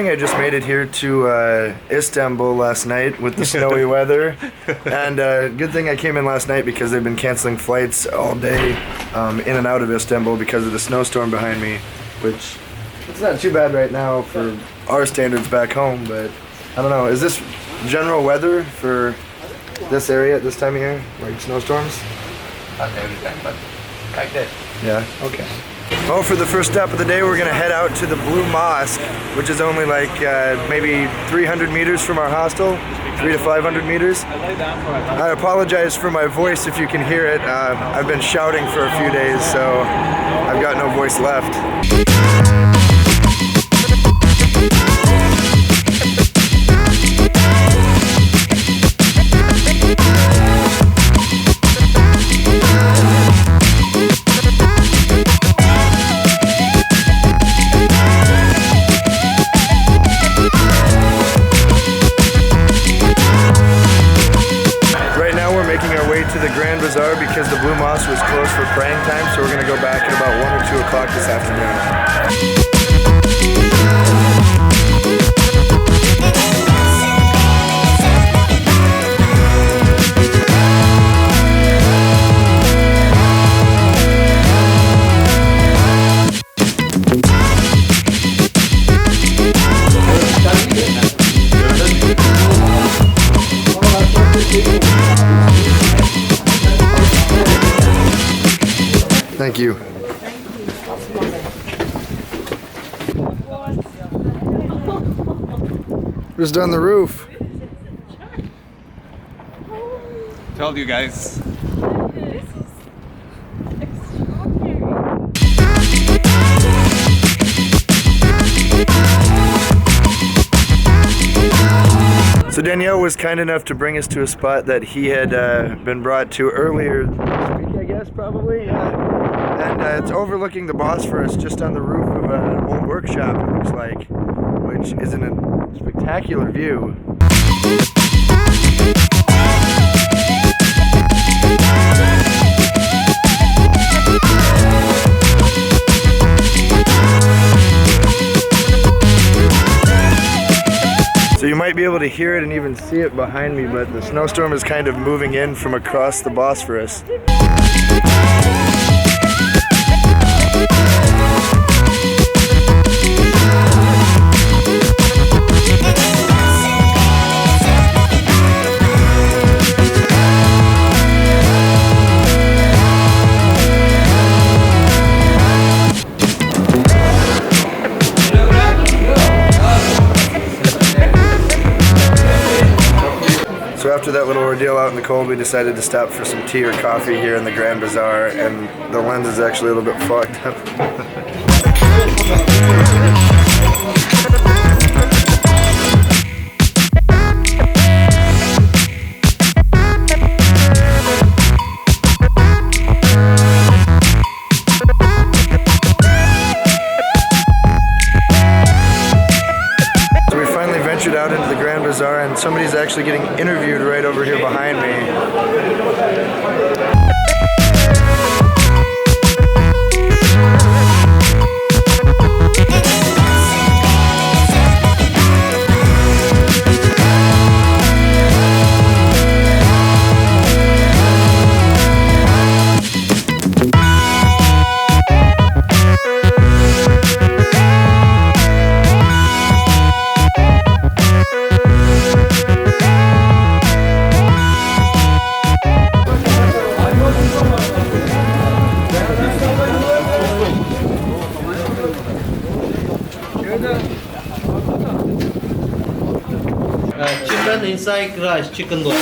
I just made it here to Istanbul last night with the snowy weather, and good thing I came in last night because they've been canceling flights all day in and out of Istanbul because of the snowstorm behind me, which it's not too bad right now for our standards back home, but I don't know, is this general weather for this area at this time of year, like snowstorms? Not every time, but like that. Yeah, okay. Well, for the first step of the day, we're going to head out to the Blue Mosque, which is only like maybe 300 meters from our hostel, 300 to 500 meters. I apologize for my voice if you can hear it. I've been shouting for a few days, so I've got no voice left. Because the Blue Mosque was closed for praying time, so we're going to go back at about 1 or 2 o'clock this afternoon. Thank you. Just on the roof. Told you guys. This is extraordinary. So Danielle was kind enough to bring us to a spot that he had been brought to earlier this week, I guess, probably. And it's overlooking the Bosphorus, just on the roof of an old workshop, it looks like, which is in a spectacular view. So you might be able to hear it and even see it behind me, but the snowstorm is kind of moving in from across the Bosphorus. So after that little ordeal out in the cold, we decided to stop for some tea or coffee here in the Grand Bazaar, and the lens is actually a little bit fucked up. Out into the Grand Bazaar, and somebody's actually getting interviewed right over here behind me. Chicken inside rice, chicken ball,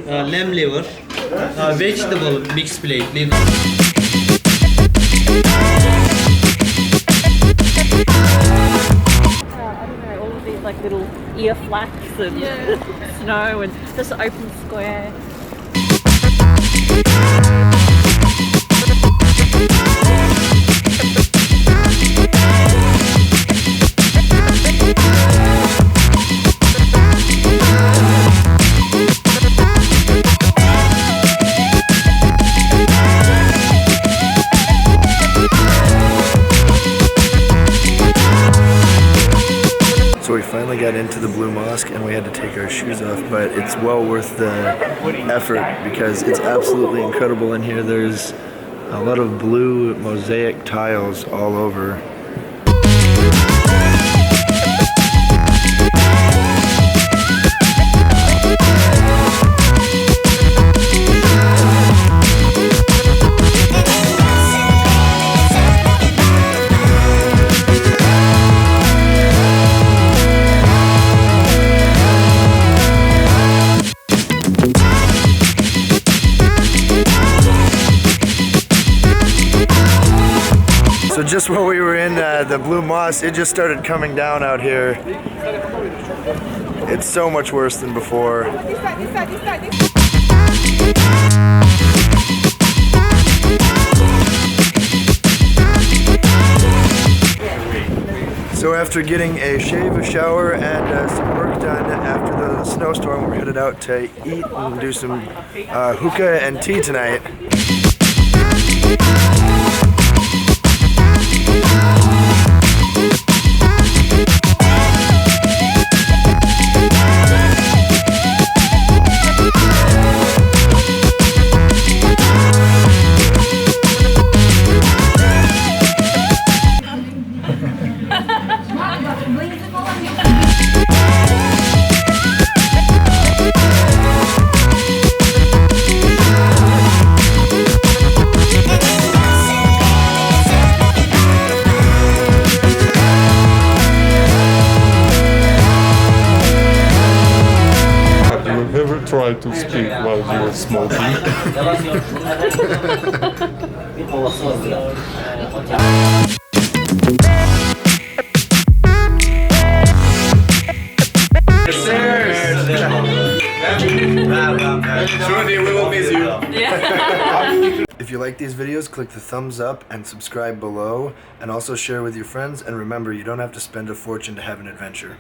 lamb liver, vegetable mixed plate. like little ear flaps and snow and just an open square. So we finally got into the Blue Mosque and we had to take our shoes off, but it's well worth the effort because it's absolutely incredible in here. There's a lot of blue mosaic tiles all over. So just while we were in the Blue Moss, it just started coming down out here. It's so much worse than before. So after getting a shave, a shower, and some work done after the snowstorm, we're headed out to eat and do some hookah and tea tonight. Ever try to speak while you were smoking? If you like these videos, click the thumbs up and subscribe below, and also share with your friends, and remember, you don't have to spend a fortune to have an adventure.